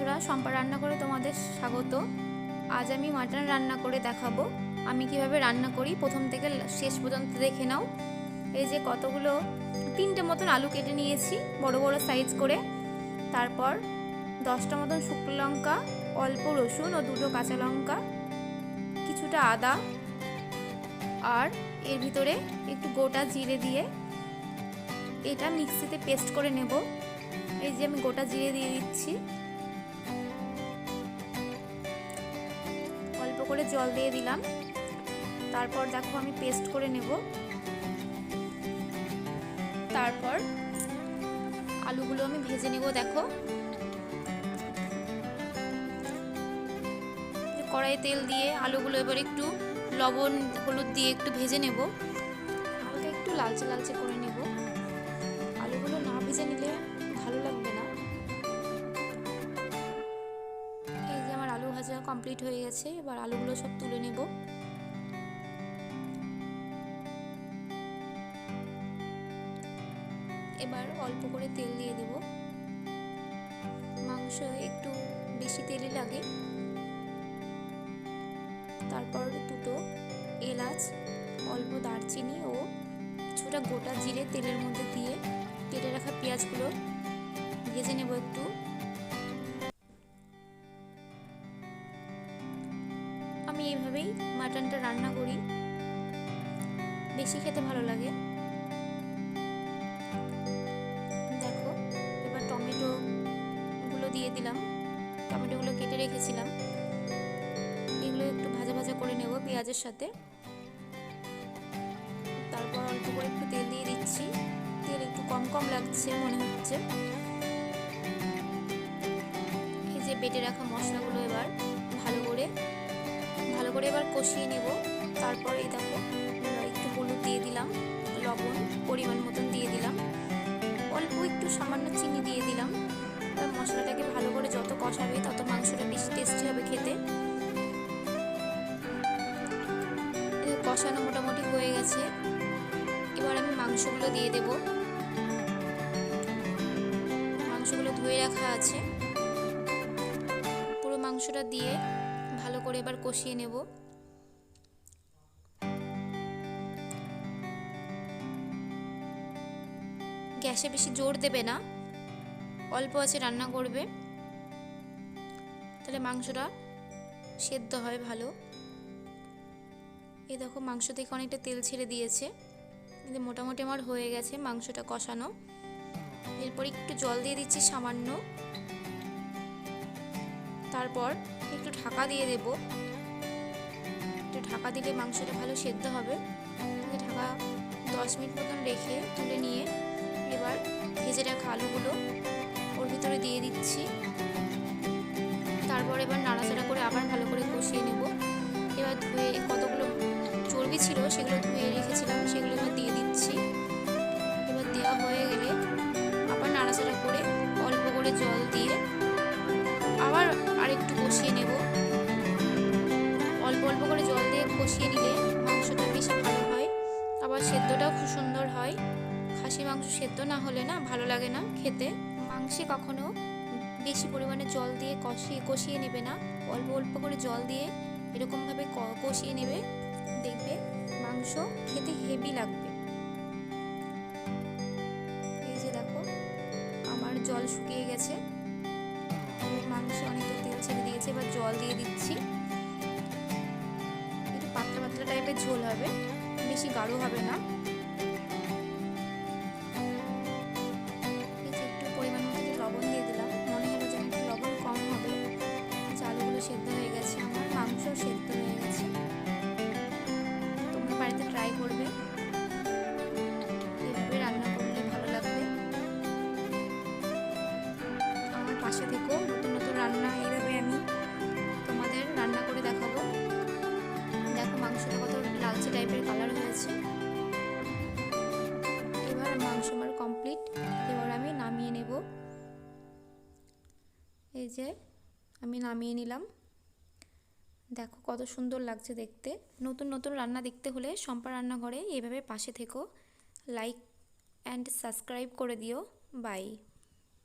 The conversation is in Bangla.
বন্ধুরা, শম্পা রান্না করে তোমাদের স্বাগত। আজ আমি মাটন রান্না করে দেখাবো। আমি কিভাবে রান্না করি প্রথম থেকে শেষ পর্যন্ত দেখে নাও। এই যে কতগুলো 3টে মতন আলু কেটে নিয়েছি বড় বড় সাইজ করে। তারপর 10টা মতন শুকনো লঙ্কা, অল্প রসুন ও 2টো কাঁচা লঙ্কা, কিছুটা আদা, আর এর ভিতরে একটু গোটা জিরে দিয়ে এটা মিক্সিতে পেস্ট করে নেব। এই যে আমি গোটা জিরে দিয়ে দিচ্ছি, অল্প করে জল দিয়ে দিলাম। তারপর দেখো আমি পেস্ট করে নেব। তারপর আলুগুলো আমি ভেজে নেব। দেখো কড়াইয়ে তেল দিয়ে আলুগুলো এবার একটু লবণ হলুদ দিয়ে একটু ভেজে নেব, হালকা একটু লালচে লালচে করে নেব। আলুগুলো না ভেজে নিলে ভালো লাগবে না। এই যে আমার আলু ভাজা কমপ্লিট হয়ে গেছে, এবার আলুগুলো সব তুলে নেব। এবার অল্প করে তেল দিয়ে দেব। মাংস একটু বেশি তেলই লাগে। তারপর 2টো এলাচ, অল্প দারচিনি ও কিছুটা গোটা জিরে তেলের মধ্যে দিয়ে কেটে রাখা পেঁয়াজগুলো ভেজে নেব একটু। আমি এইভাবেই মাটনটা রান্না করি, বেশি খেতে ভালো লাগে। দেখো এবার টমেটোগুলো দিয়ে দিলাম। টমেটোগুলো কেটে রেখেছিলাম, এগুলো একটু ভাজা ভাজা করে নেব পেঁয়াজের সাথে। তারপর অল্প করে একটু তেল দিয়ে দিচ্ছি। তেল একটু কম কম লাগছে মনে হচ্ছে। এই যে বেটে রাখা মশলাগুলো এবার ভালো করে এবার কষিয়ে নেব। তারপর এই দেখো একটু হলুদ দিয়ে দিলাম, লবণ পরিমাণ মতন দিয়ে দিলাম, অল্প একটু সামান্য চিনি দিয়ে দিলাম। এবার মশলাটাকে ভালো করে যত কষাবে তত মাংসটা বেশি টেস্টি হবে খেতে। কষানো মোটামুটি হয়ে গেছে, এবার আমি মাংসগুলো দিয়ে দেব। মাংসগুলো ধুয়ে রাখা আছে, পুরো মাংসটা দিয়ে ভালো করে এবার কষিয়ে নেব। গ্যাসে বেশি জোর দেবে না, অল্প আছে রান্না করবে, তাহলে মাংসটা সেদ্ধ হয় ভালো। এই দেখো মাংস থেকে অনেকটা তেল ছেড়ে দিয়েছে, মোটামুটি আমার হয়ে গেছে মাংসটা কষানো। এরপর একটু জল দিয়ে দিচ্ছি সামান্য। তারপর একটু ঢাকা দিয়ে দেব। একটু ঢাকা দিলে মাংসটা ভালো সেদ্ধ হবে। ঢাকা 10 মিনিট মতন রেখে তুলে নিয়ে এবার ভেজে রাখা আলুগুলো ওর ভিতরে দিয়ে দিচ্ছি। তারপর এবার নাড়াচাড়া করে আবার ভালো করে কষিয়ে নেব। এবার ধুয়ে কতগুলো চর্বি ছিল সেগুলো ধুয়ে রেখেছিলাম, সেগুলো এবার দিয়ে দিচ্ছি। এবার দেওয়া হয়ে গেলে আবার নাড়াচাড়া করে অল্প করে জল দিয়ে আবার আরেকটু কষিয়ে নেব। অল্প অল্প করে জল দিয়ে কষিয়ে নিলে মাংসটা বেশি ভালো হয়, আবার সেদ্ধটাও খুব সুন্দর হয়। খাসি মাংস সেদ্ধ না হলে না ভালো লাগে না খেতে। মাংসে কখনো বেশি পরিমাণে জল দিয়ে কষিয়ে নেবে না, অল্প অল্প করে জল দিয়ে এরকমভাবে কষিয়ে নেবে, দেখবে মাংস খেতে হেভি লাগবে। এই যে দেখো আমার জল শুকিয়ে গেছে, মাংসে অনেকটা তেল ছেড়ে দিয়েছে। এবার জল দিয়ে দিচ্ছি। একটু পাতলা পাতলা টাইপের ঝোল হবে, বেশি গাঢ় হবে না। একটু পরিমাণ মতো লবণ দিয়ে দিলাম, মনে হলো যেন একটু লবণ কম হবে। আলুগুলো সেদ্ধ হয়ে গেছে, আমার মাংস সেদ্ধ হয়ে গেছে। তোমরা বাড়িতে ট্রাই করবে, এভাবে রান্না করলে ভালো লাগবে। আমার পাশে থেকো, নতুন নতুন রান্না এইভাবে আমি তোমাদের রান্না করে দেখাবো। দেখো মাংসটা কত লালচে টাইপের কালার হয়েছে। এবার মাংস আমার কমপ্লিট, এবার আমি নামিয়ে নেব। এই যে আমি নামিয়ে নিলাম। দেখো কত সুন্দর লাগছে দেখতে। নতুন নতুন রান্না দেখতে হলে শম্পা রান্নাঘরে এইভাবে পাশে থেকো, লাইক অ্যান্ড সাবস্ক্রাইব করে দিও। বাই।